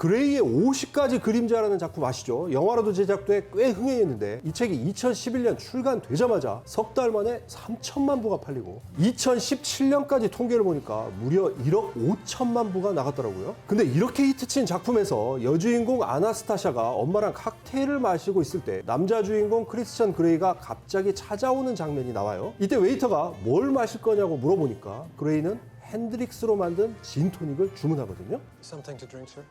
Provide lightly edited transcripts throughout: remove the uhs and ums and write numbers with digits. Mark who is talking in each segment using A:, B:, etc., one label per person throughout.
A: 그레이의 50가지 그림자라는 작품 아시죠? 영화로도 제작돼 꽤 흥행했는데 이 책이 2011년 출간되자마자 석 달 만에 3천만 부가 팔리고 2017년까지 통계를 보니까 무려 1억 5천만 부가 나갔더라고요. 근데 이렇게 히트친 작품에서 여주인공 아나스타샤가 엄마랑 칵테일을 마시고 있을 때 남자 주인공 크리스천 그레이가 갑자기 찾아오는 장면이 나와요. 이때 웨이터가 뭘 마실 거냐고 물어보니까 그레이는 핸드릭스로 만든 진토닉을 주문하거든요.
B: Something to drink, sir?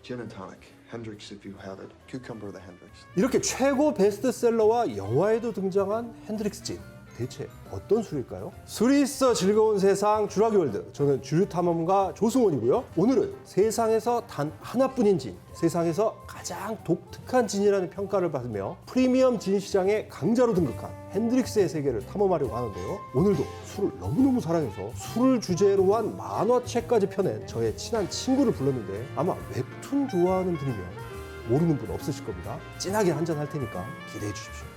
C: Gin and tonic. Hendrix if you have it. Cucumber the Hendrix.
A: 이렇게 최고 베스트셀러와 영화에도 등장한 핸드릭스 진. 대체 어떤 술일까요? 술이 있어 즐거운 세상 주라기 월드. 저는 주류탐험가 조승원이고요. 오늘은 세상에서 단 하나뿐인 진, 세상에서 가장 독특한 진이라는 평가를 받으며 프리미엄 진 시장의 강자로 등극한 핸드릭스의 세계를 탐험하려고 하는데요. 오늘도 술을 너무너무 사랑해서 술을 주제로 한 만화책까지 펴낸 저의 친한 친구를 불렀는데 아마 웹툰 좋아하는 분이면 모르는 분 없으실 겁니다. 진하게 한잔 할 테니까 기대해 주십시오.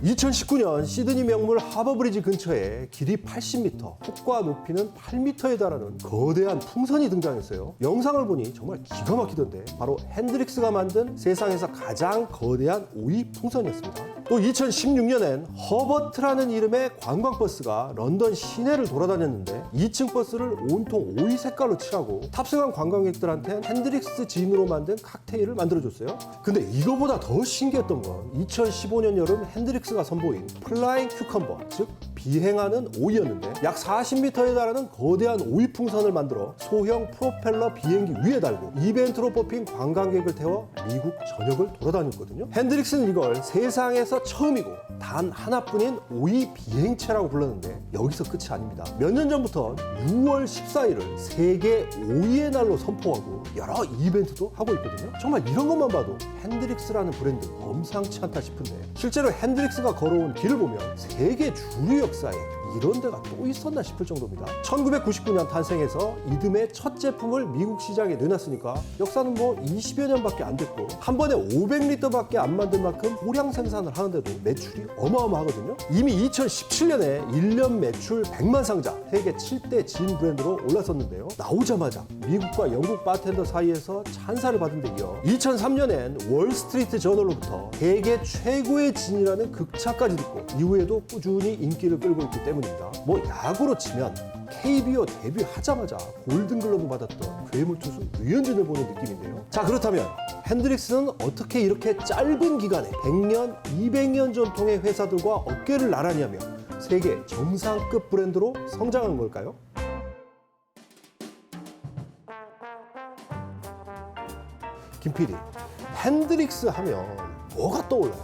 A: 2019년 시드니 명물 하버브리지 근처에 길이 80m, 폭과 높이는 8m에 달하는 거대한 풍선이 등장했어요. 영상을 보니 정말 기가 막히던데 바로 핸드릭스가 만든 세상에서 가장 거대한 오이 풍선이었습니다. 또 2016년엔 허버트라는 이름의 관광버스가 런던 시내를 돌아다녔는데 2층 버스를 온통 오이 색깔로 칠하고 탑승한 관광객들한테 핸드릭스 진으로 만든 칵테일을 만들어줬어요. 근데 이거보다 더 신기했던 건 2015년 여름 핸드릭스가 선보인 플라잉 큐컴버, 즉 비행하는 오이였는데 약 40m에 달하는 거대한 오이 풍선을 만들어 소형 프로펠러 비행기 위에 달고 이벤트로 뽑힌 관광객을 태워 미국 전역을 돌아다녔거든요. 핸드릭스는 이걸 세상에서 처음이고 단 하나뿐인 오이 비행체라고 불렀는데 여기서 끝이 아닙니다. 몇 년 전부터 6월 14일을 세계 오이의 날로 선포하고 여러 이벤트도 하고 있거든요. 정말 이런 것만 봐도 핸드릭스라는 브랜드 범상치 않다 싶은데 실제로 핸드릭스가 걸어온 길을 보면 세계 주류 역사에 이런 데가 또 있었나 싶을 정도입니다. 1999년 탄생해서 이듬해 첫 제품을 미국 시장에 내놨으니까 역사는 뭐 20여 년밖에 안 됐고 한 번에 500리터밖에 안 만들 만큼 소량 생산을 하는데도 매출이 어마어마하거든요. 이미 2017년에 1년 매출 100만 상자, 세계 7대 진 브랜드로 올랐었는데요. 나오자마자 미국과 영국 바텐더 사이에서 찬사를 받은 데 이어 2003년엔 월스트리트 저널로부터 세계 최고의 진이라는 극찬까지 듣고 이후에도 꾸준히 인기를 끌고 있기 때문입니다. 뭐 야구로 치면 KBO 데뷔하자마자 골든글러브 받았던 괴물투수 류현진을 보는 느낌인데요. 자, 그렇다면 핸드릭스는 어떻게 이렇게 짧은 기간에 100년, 200년 전통의 회사들과 어깨를 나란히 하며 세계 정상급 브랜드로 성장한 걸까요? 김 PD, 핸드릭스 하면 뭐가 떠올라요?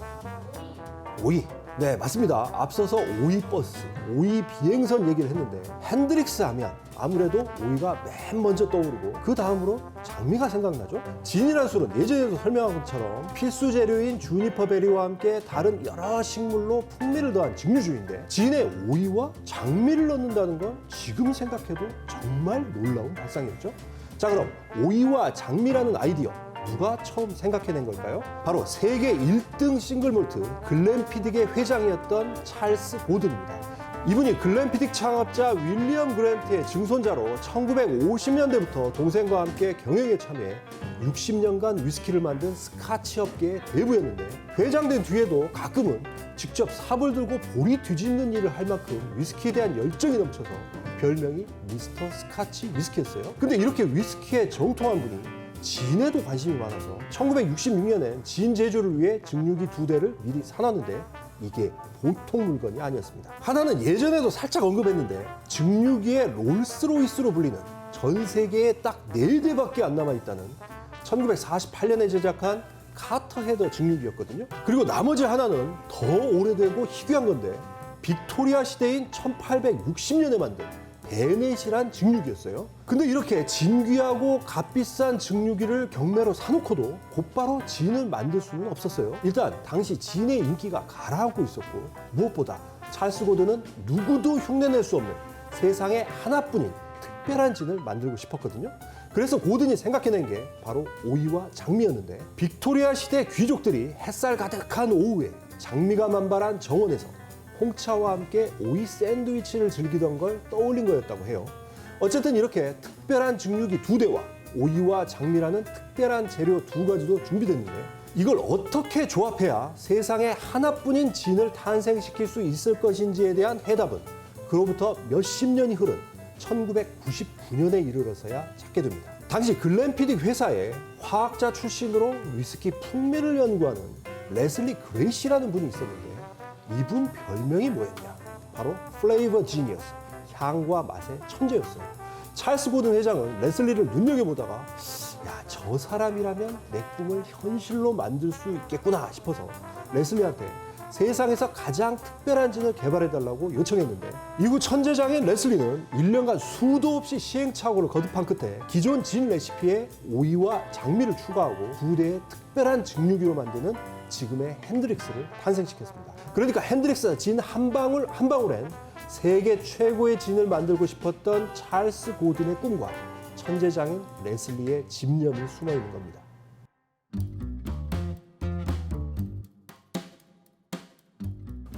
A: 오이. 네, 맞습니다. 앞서서 오이버스, 오이 비행선 얘기를 했는데 핸드릭스 하면 아무래도 오이가 맨 먼저 떠오르고 그 다음으로 장미가 생각나죠? 진이란 술은 예전에도 설명한 것처럼 필수 재료인 주니퍼 베리와 함께 다른 여러 식물로 풍미를 더한 증류주인데 진에 오이와 장미를 넣는다는 건 지금 생각해도 정말 놀라운 발상이었죠? 자, 그럼 오이와 장미라는 아이디어 누가 처음 생각해낸 걸까요? 바로 세계 1등 싱글몰트 글렌피딕의 회장이었던 찰스 고든입니다. 이분이 글렌피딕 창업자 윌리엄 그랜트의 증손자로 1950년대부터 동생과 함께 경영에 참여해 60년간 위스키를 만든 스카치 업계의 대부였는데 회장된 뒤에도 가끔은 직접 삽을 들고 보리 뒤집는 일을 할 만큼 위스키에 대한 열정이 넘쳐서 별명이 미스터 스카치 위스키였어요. 근데 이렇게 위스키에 정통한 분이 진에도 관심이 많아서 1966년엔 진 제조를 위해 증류기 2대를 미리 사놨는데 이게 보통 물건이 아니었습니다. 하나는 예전에도 살짝 언급했는데 증류기의 롤스로이스로 불리는 전 세계에 딱 4대밖에 안 남아있다는 1948년에 제작한 카터 헤더 증류기였거든요. 그리고 나머지 하나는 더 오래되고 희귀한 건데 빅토리아 시대인 1860년에 만든 베넷이란 증류기였어요. 근데 이렇게 진귀하고 값비싼 증류기를 경매로 사놓고도 곧바로 진을 만들 수는 없었어요. 일단 당시 진의 인기가 가라앉고 있었고 무엇보다 찰스 고든은 누구도 흉내낼 수 없는 세상에 하나뿐인 특별한 진을 만들고 싶었거든요. 그래서 고든이 생각해낸 게 바로 오이와 장미였는데 빅토리아 시대 귀족들이 햇살 가득한 오후에 장미가 만발한 정원에서 홍차와 함께 오이 샌드위치를 즐기던 걸 떠올린 거였다고 해요. 어쨌든 이렇게 특별한 증류기 2대와 오이와 장미라는 특별한 재료 2가지도 준비됐는데 이걸 어떻게 조합해야 세상에 하나뿐인 진을 탄생시킬 수 있을 것인지에 대한 해답은 그로부터 몇십 년이 흐른 1999년에 이르러서야 찾게 됩니다. 당시 글렌피딕 회사에 화학자 출신으로 위스키 풍미를 연구하는 레슬리 그레이시라는 분이 있었는데 이분 별명이 뭐였냐? 바로 플레이버 지니어스, 향과 맛의 천재였어요. 찰스 고든 회장은 레슬리를 눈여겨보다가 야, 저 사람이라면 내 꿈을 현실로 만들 수 있겠구나 싶어서 레슬리한테 세상에서 가장 특별한 진을 개발해달라고 요청했는데 이후 천재장인 레슬리는 1년간 수도 없이 시행착오를 거듭한 끝에 기존 진 레시피에 오이와 장미를 추가하고 2대의 특별한 증류기로 만드는 지금의 핸드릭스를 탄생시켰습니다. 그러니까 핸드릭스 진 한 방울 한 방울엔 세계 최고의 진을 만들고 싶었던 찰스 고든의 꿈과 천재장인 레슬리의 집념이 숨어 있는 겁니다.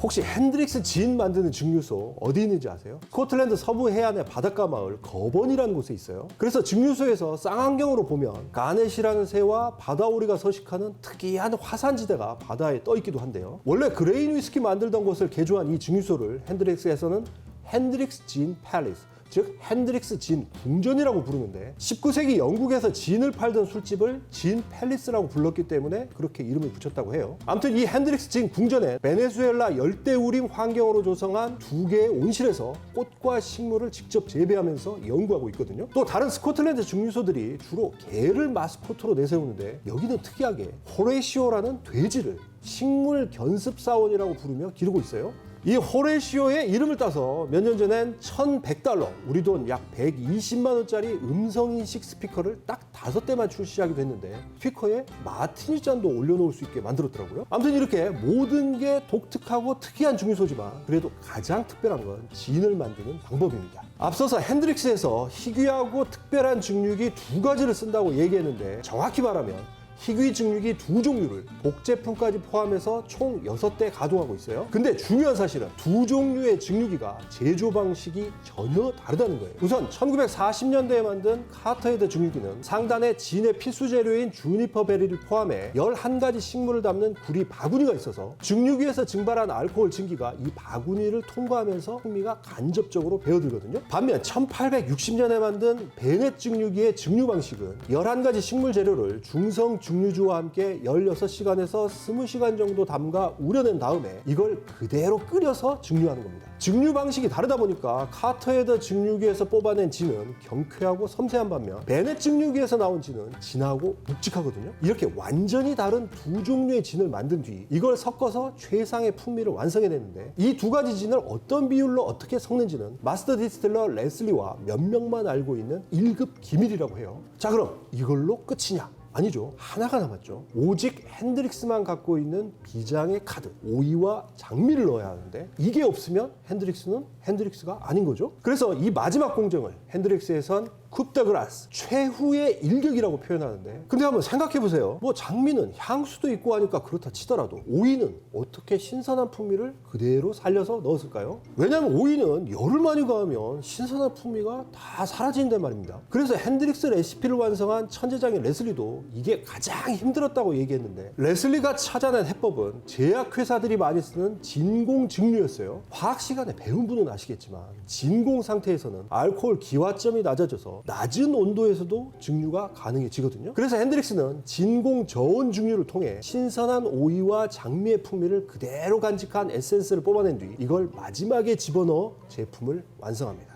A: 혹시 핸드릭스 진 만드는 증류소 어디 있는지 아세요? 스코틀랜드 서부 해안의 바닷가 마을 거번이라는 곳에 있어요. 그래서 증류소에서 쌍안경으로 보면 가넷이라는 새와 바다오리가 서식하는 특이한 화산지대가 바다에 떠 있기도 한데요. 원래 그레인 위스키 만들던 곳을 개조한 이 증류소를 핸드릭스에서는 핸드릭스 진 팰리스, 즉 핸드릭스 진 궁전이라고 부르는데 19세기 영국에서 진을 팔던 술집을 진 팰리스라고 불렀기 때문에 그렇게 이름을 붙였다고 해요. 아무튼 이 핸드릭스 진 궁전에 베네수엘라 열대우림 환경으로 조성한 2개의 온실에서 꽃과 식물을 직접 재배하면서 연구하고 있거든요. 또 다른 스코틀랜드 증류소들이 주로 개를 마스코트로 내세우는데 여기는 특이하게 호레시오라는 돼지를 식물 견습 사원이라고 부르며 기르고 있어요. 이 호레시오의 이름을 따서 몇 년 전엔 $1,100, 우리 돈 약 120만 원짜리 음성인식 스피커를 딱 5대만 출시하기도 했는데 스피커에 마티니 잔도 올려놓을 수 있게 만들었더라고요. 아무튼 이렇게 모든 게 독특하고 특이한 증류소지만 그래도 가장 특별한 건 진을 만드는 방법입니다. 앞서서 핸드릭스에서 희귀하고 특별한 증류기 2가지를 쓴다고 얘기했는데 정확히 말하면 희귀 증류기 2종류를 복제품까지 포함해서 총 6대 가동하고 있어요. 근데 중요한 사실은 2종류의 증류기가 제조 방식이 전혀 다르다는 거예요. 우선 1940년대에 만든 카터헤드 증류기는 상단에 진의 필수 재료인 주니퍼 베리를 포함해 11가지 식물을 담는 구리 바구니가 있어서 증류기에서 증발한 알코올 증기가 이 바구니를 통과하면서 풍미가 간접적으로 배어들거든요. 반면 1860년에 만든 베넷 증류기의 증류 방식은 11가지 식물 재료를 중성 증류주와 함께 16시간에서 20시간 정도 담가 우려낸 다음에 이걸 그대로 끓여서 증류하는 겁니다. 증류 방식이 다르다 보니까 카터헤드 증류기에서 뽑아낸 진은 경쾌하고 섬세한 반면 베넷 증류기에서 나온 진은 진하고 묵직하거든요. 이렇게 완전히 다른 2종류의 진을 만든 뒤 이걸 섞어서 최상의 풍미를 완성해냈는데 이 2가지 진을 어떤 비율로 어떻게 섞는지는 마스터 디스틸러 레슬리와 몇 명만 알고 있는 1급 기밀이라고 해요. 자, 그럼 이걸로 끝이냐? 아니죠. 하나가 남았죠. 오직 핸드릭스만 갖고 있는 비장의 카드, 오이와 장미를 넣어야 하는데 이게 없으면 핸드릭스는 핸드릭스가 아닌 거죠. 그래서 이 마지막 공정을 핸드릭스에선 쿱 더 그라스, 최후의 일격이라고 표현하는데 근데 한번 생각해 보세요. 뭐 장미는 향수도 있고 하니까 그렇다 치더라도 오이는 어떻게 신선한 풍미를 그대로 살려서 넣었을까요? 왜냐하면 오이는 열을 많이 가하면 신선한 풍미가 다 사라진단 말입니다. 그래서 핸드릭스 레시피를 완성한 천재장인 레슬리도 이게 가장 힘들었다고 얘기했는데 레슬리가 찾아낸 해법은 제약회사들이 많이 쓰는 진공 증류였어요. 화학 시간에 배운 분은 아시겠지만 진공 상태에서는 알코올 기화점이 낮아져서 낮은 온도에서도 증류가 가능해지거든요. 그래서 핸드릭스는 진공 저온 증류를 통해 신선한 오이와 장미의 풍미를 그대로 간직한 에센스를 뽑아낸 뒤 이걸 마지막에 집어넣어 제품을 완성합니다.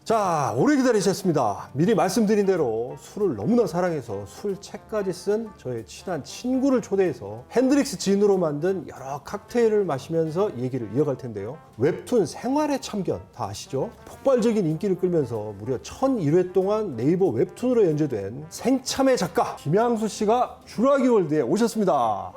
A: 자, 오래 기다리셨습니다. 미리 말씀드린 대로 술을 너무나 사랑해서 술책까지 쓴 저의 친한 친구를 초대해서 핸드릭스 진으로 만든 여러 칵테일을 마시면서 얘기를 이어갈 텐데요. 웹툰 생활의 참견 다 아시죠? 폭발적인 인기를 끌면서 무려 1001회 동안 네이버 웹툰으로 연재된 생참의 작가 김양수 씨가 쥬라기 월드에 오셨습니다.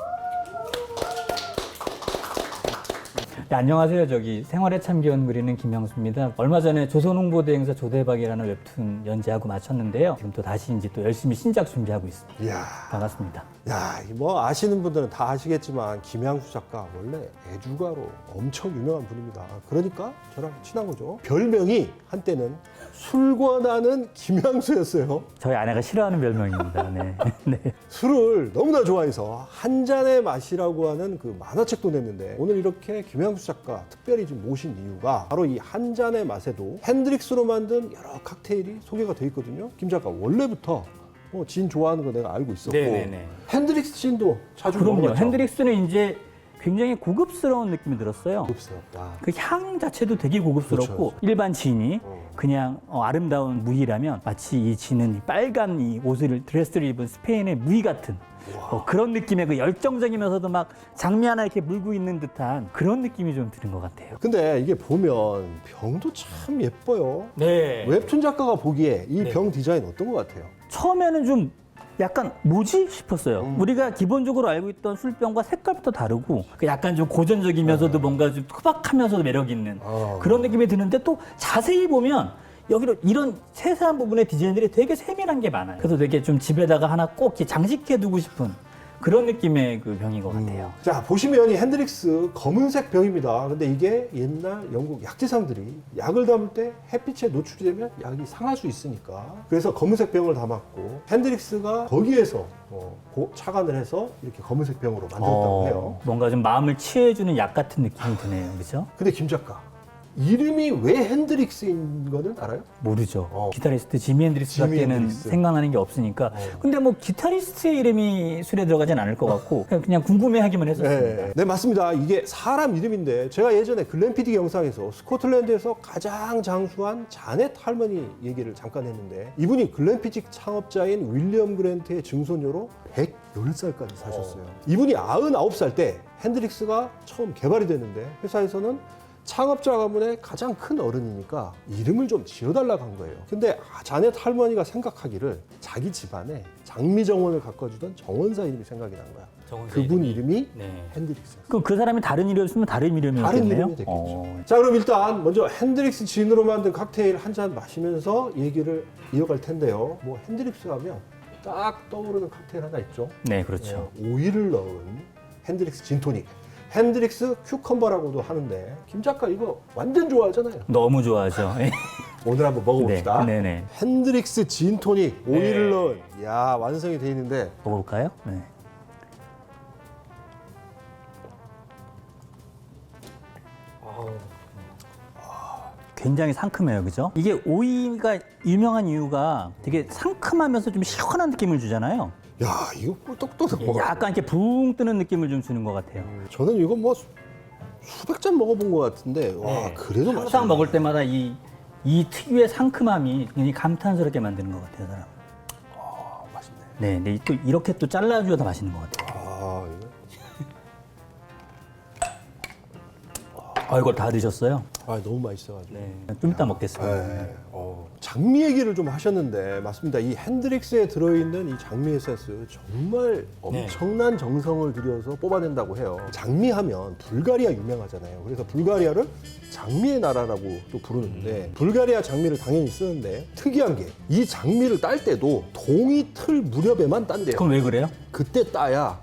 B: 네, 안녕하세요. 저기 생활의 참견 그리는 김영수입니다. 얼마 전에 조선홍보대행사 조대박이라는 웹툰 연재하고 마쳤는데요. 지금 또 다시 이제 또 열심히 신작 준비하고 있습니다.
A: 이야,
B: 반갑습니다.
A: 야, 뭐 아시는 분들은 다 아시겠지만 김양수 작가 원래 애주가로 엄청 유명한 분입니다. 그러니까 저랑 친한 거죠. 별명이 한때는 술과 나는 김양수였어요.
B: 저희 아내가 싫어하는 별명입니다. 네. 네.
A: 술을 너무나 좋아해서 한 잔의 맛이라고 하는 그 만화책도 냈는데 오늘 이렇게 김양수 작가 특별히 좀 모신 이유가 바로 이 한 잔의 맛에도 핸드릭스로 만든 여러 칵테일이 소개가 돼 있거든요. 김 작가 원래부터 진 좋아하는 거 내가 알고 있었고
B: 네네네.
A: 핸드릭스 진도 자주
B: 그럼요.
A: 먹어봤죠?
B: 핸드릭스는 이제 굉장히 고급스러운 느낌이 들었어요.
A: 고급스럽다.
B: 그 향 자체도 되게 고급스럽고
A: 그렇죠.
B: 일반 진이 그냥 아름다운 무희라면 마치 이 진은 이 빨간 이 옷을 드레스를 입은 스페인의 무희 같은 그런 느낌의 그 열정적이면서도 막 장미 하나 이렇게 물고 있는 듯한 그런 느낌이 좀 드는 것 같아요.
A: 근데 이게 보면 병도 참 예뻐요.
B: 네.
A: 웹툰 작가가 보기에 이 병 디자인 어떤 것 같아요?
B: 처음에는 좀 약간 뭐지 싶었어요. 우리가 기본적으로 알고 있던 술병과 색깔부터 다르고 그 약간 좀 고전적이면서도 뭔가 좀 투박하면서도 매력 있는 그런 느낌이 드는데 또 자세히 보면 여기로 이런 세세한 부분의 디자인들이 되게 세밀한 게 많아요. 그래서 되게 좀 집에다가 하나 꼭 이렇게 장식해두고 싶은 그런 느낌의 그 병인 것 같아요.
A: 자, 보시면 이 핸드릭스 검은색 병입니다. 근데 이게 옛날 영국 약재상들이 약을 담을 때 햇빛에 노출이 되면 약이 상할 수 있으니까 그래서 검은색 병을 담았고 핸드릭스가 거기에서 착안을 해서 이렇게 검은색 병으로 만들었다고 해요.
B: 뭔가 좀 마음을 치유해주는 약 같은 느낌이 드네요. 그렇죠?
A: 근데 김 작가, 이름이 왜 핸드릭스인 거는 알아요?
B: 모르죠. 기타리스트 지미 핸드릭스밖에는
A: 핸드릭스.
B: 생각나는 게 없으니까. 근데 뭐 기타리스트의 이름이 술에 들어가진 않을 것 같고 그냥 궁금해하기만 했었습니다.
A: 네, 맞습니다. 이게 사람 이름인데 제가 예전에 글램피딕 영상에서 스코틀랜드에서 가장 장수한 자넷 할머니 얘기를 잠깐 했는데 이분이 글램피딕 창업자인 윌리엄 그랜트의 증손녀로 110살까지 사셨어요. 이분이 99살 때 핸드릭스가 처음 개발이 됐는데 회사에서는 창업자 가문의 가장 큰 어른이니까 이름을 좀 지어달라고 한 거예요. 근데 자넷 할머니가 생각하기를 자기 집안에 장미 정원을 가꿔주던 정원사 이름이 생각이 난 거야.
B: 정원사
A: 그분
B: 이름이?
A: 이름이
B: 네.
A: 핸드릭스였어요.
B: 그럼 그 사람이 다른 이름이었으면 다른 이름이었겠네요?
A: 다른 이름이 됐겠죠. 자, 그럼 일단 먼저 핸드릭스 진으로 만든 칵테일 한 잔 마시면서 얘기를 이어갈 텐데요. 뭐 핸드릭스 하면 딱 떠오르는 칵테일 하나 있죠.
B: 네, 그렇죠.
A: 오일을 넣은 핸드릭스 진토닉. 핸드릭스 큐컴버라고도 하는데 김 작가 이거 완전 좋아하잖아요.
B: 너무 좋아하죠.
A: 오늘 한번 먹어봅시다.
B: 네, 네네.
A: 핸드릭스 진토닉 오일을
B: 네.
A: 넣은 야 완성이 돼 있는데
B: 먹어볼까요? 네. 굉장히 상큼해요, 그죠? 이게 오이가 유명한 이유가 되게 상큼하면서 좀 시원한 느낌을 주잖아요.
A: 야 이거 꿀떡떡 먹어.
B: 약간 이렇게 붕 뜨는 느낌을 좀 주는 것 같아요.
A: 저는 이거 뭐 수백 잔 먹어본 것 같은데 와 그래도
B: 항상
A: 맛있네.
B: 먹을 때마다 이 특유의 상큼함이 굉장히 감탄스럽게 만드는 것 같아요, 사람.
A: 맛있네.
B: 네, 근데 또 이렇게 또 잘라줘야 더 맛있는 것 같아요.
A: 이거.
B: 이걸 다 드셨어요?
A: 너무 맛있어가지고.
B: 네. 좀 이따 먹겠습니다.
A: 네. 장미 얘기를 좀 하셨는데 맞습니다. 이 핸드릭스에 들어있는 이 장미 에센스 정말 엄청난 정성을 들여서 뽑아낸다고 해요. 장미하면 불가리아 유명하잖아요. 그래서 불가리아를 장미의 나라라고 또 부르는데 불가리아 장미를 당연히 쓰는데 특이한 게 이 장미를 딸 때도 동이 틀 무렵에만 딴대요.
B: 그럼 왜 그래요?
A: 그때 따야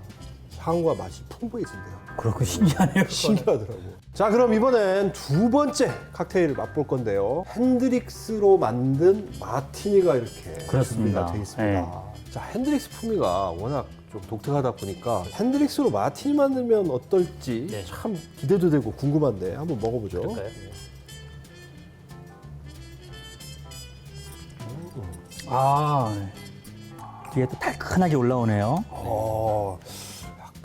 A: 향과 맛이 풍부해진대요.
B: 그렇고 신기하네요.
A: 신기하더라고. 자, 그럼 이번엔 두 번째 칵테일을 맛볼 건데요. 핸드릭스로 만든 마티니가 이렇게
B: 그렇습니다.
A: 준비가 되어 있습니다.
B: 네.
A: 자, 핸드릭스 풍미가 워낙 좀 독특하다 보니까 핸드릭스로 마티니 만들면 어떨지
B: 네.
A: 참 기대도 되고 궁금한데 한번 먹어보죠.
B: 그럴까요? 네. 뒤에 또 달큰하게 올라오네요.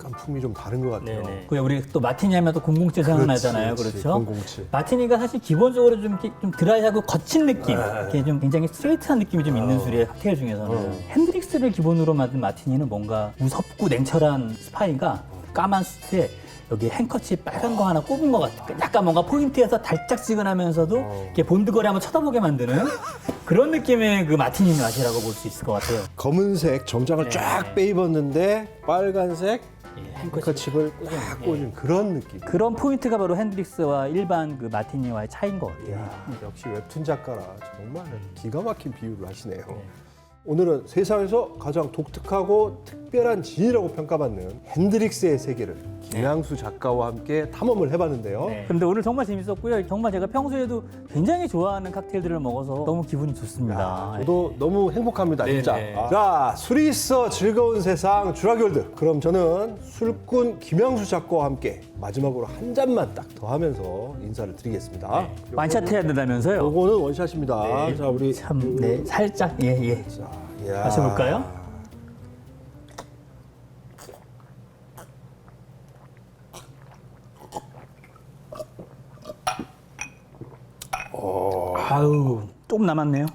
A: 약간 풍미 좀 다른 것 같아요.
B: 네네. 우리 또 마티니 하면 또 007 생각나잖아요. 그렇죠?
A: 007.
B: 마티니가 사실 기본적으로 좀 드라이하고 거친 느낌, 이렇게 좀 굉장히 스트레이트한 느낌이 좀 있는 술이에요. 칵테일 중에서는. 핸드릭스를 기본으로 만든 마티니는 뭔가 무섭고 냉철한 스파이가 까만 수트에 여기 행커치 빨간 거 하나 꼽은 것 같아. 약간 뭔가 포인트에서 달짝지근하면서도 이렇게 본드거리 한번 쳐다보게 만드는 그런 느낌의 그 마티니 맛이라고 볼 수 있을 것 같아요.
A: 검은색 정장을
B: 네.
A: 쫙 빼입었는데 빨간색 행커칩을 딱 꽂은 그런 느낌.
B: 그런 포인트가 바로 핸드릭스와 일반 그 마티니와의 차이인 것 같아요.
A: 이야, 역시 웹툰 작가라 정말 기가 막힌 비유를 하시네요. 오늘은 세상에서 가장 독특하고 특별한 진이라고 평가받는 핸드릭스의 세계를 김양수 작가와 함께 탐험을 해봤는데요.
B: 근데 오늘 정말 재밌었고요. 정말 제가 평소에도 굉장히 좋아하는 칵테일들을 먹어서 너무 기분이 좋습니다.
A: 저도 너무 행복합니다, 진짜.
B: 네.
A: 자, 술이 있어 즐거운 세상 주라기월드. 그럼 저는 술꾼 김양수 작가와 함께 마지막으로 한 잔만 딱 더 하면서 인사를 드리겠습니다.
B: 완샷 해야 된다면서요?
A: 요거는 원샷입니다. 자, 우리
B: 참, 네, 살짝, 예.
A: 자, 이야.
B: 마셔볼까요? 아우, 조금 남았네요.